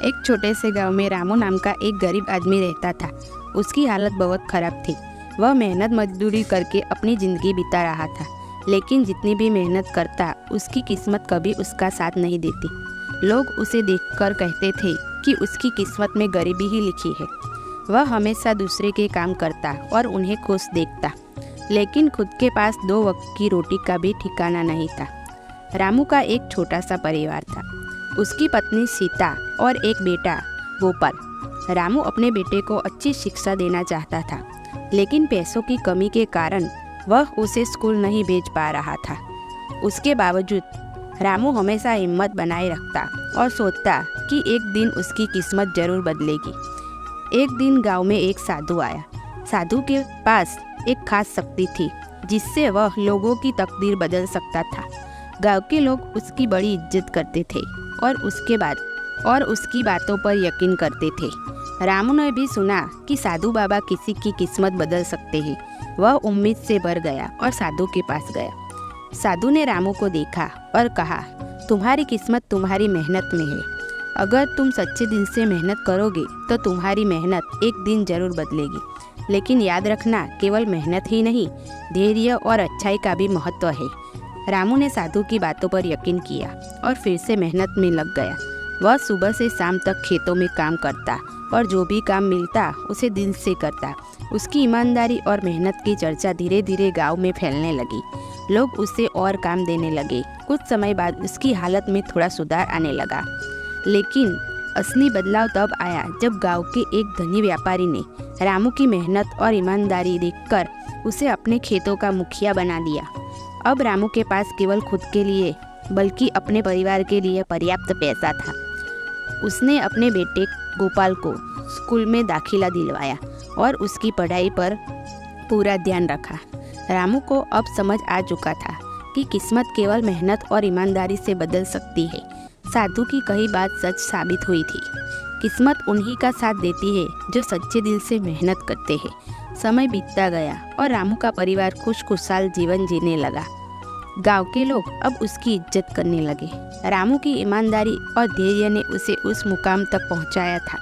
एक छोटे से गांव में रामू नाम का एक गरीब आदमी रहता था। उसकी हालत बहुत खराब थी। वह मेहनत मजदूरी करके अपनी ज़िंदगी बिता रहा था, लेकिन जितनी भी मेहनत करता उसकी किस्मत कभी उसका साथ नहीं देती। लोग उसे देखकर कहते थे कि उसकी किस्मत में गरीबी ही लिखी है। वह हमेशा दूसरे के काम करता और उन्हें खुश देखता, लेकिन खुद के पास 2 वक्त की रोटी का भी ठिकाना नहीं था। रामू का एक छोटा सा परिवार था। उसकी पत्नी सीता और एक बेटा गोपाल। रामू अपने बेटे को अच्छी शिक्षा देना चाहता था, लेकिन पैसों की कमी के कारण वह उसे स्कूल नहीं भेज पा रहा था। उसके बावजूद रामू हमेशा हिम्मत बनाए रखता और सोचता कि एक दिन उसकी किस्मत जरूर बदलेगी। एक दिन गांव में एक साधु आया। साधु के पास एक खास शक्ति थी जिससे वह लोगों की तकदीर बदल सकता था। गांव के लोग उसकी बड़ी इज्जत करते थे और उसकी बातों पर यकीन करते थे। रामू ने भी सुना कि साधु बाबा किसी की किस्मत बदल सकते हैं। वह उम्मीद से भर गया और साधु के पास गया। साधु ने रामू को देखा और कहा, तुम्हारी किस्मत तुम्हारी मेहनत में है। अगर तुम सच्चे दिल से मेहनत करोगे तो तुम्हारी मेहनत एक दिन जरूर बदलेगी। लेकिन याद रखना, केवल मेहनत ही नहीं, धैर्य और अच्छाई का भी महत्व है। रामू ने साधु की बातों पर यकीन किया और फिर से मेहनत में लग गया। वह सुबह से शाम तक खेतों में काम करता और जो भी काम मिलता उसे दिल से करता। उसकी ईमानदारी और मेहनत की चर्चा धीरे धीरे गांव में फैलने लगी। लोग उसे और काम देने लगे। कुछ समय बाद उसकी हालत में थोड़ा सुधार आने लगा, लेकिन असली बदलाव तब आया जब गांव के एक धनी व्यापारी ने रामू की मेहनत और ईमानदारी देखकर उसे अपने खेतों का मुखिया बना दिया। अब रामू के पास केवल खुद के लिए बल्कि अपने परिवार के लिए पर्याप्त पैसा था। उसने अपने बेटे गोपाल को स्कूल में दाखिला दिलवाया और उसकी पढ़ाई पर पूरा ध्यान रखा। रामू को अब समझ आ चुका था कि किस्मत केवल मेहनत और ईमानदारी से बदल सकती है। साधु की कही बात सच साबित हुई थी। किस्मत उन्हीं का साथ देती है जो सच्चे दिल से मेहनत करते हैं। समय बीतता गया और रामू का परिवार खुशहाल जीवन जीने लगा। गांव के लोग अब उसकी इज्जत करने लगे। रामू की ईमानदारी और धैर्य ने उसे उस मुकाम तक पहुंचाया था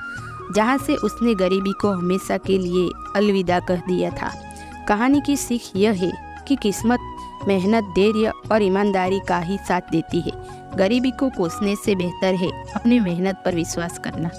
जहां से उसने गरीबी को हमेशा के लिए अलविदा कर दिया था। कहानी की सीख यह है कि किस्मत मेहनत, धैर्य और ईमानदारी का ही साथ देती है। गरीबी को कोसने से बेहतर है अपनी मेहनत पर विश्वास करना।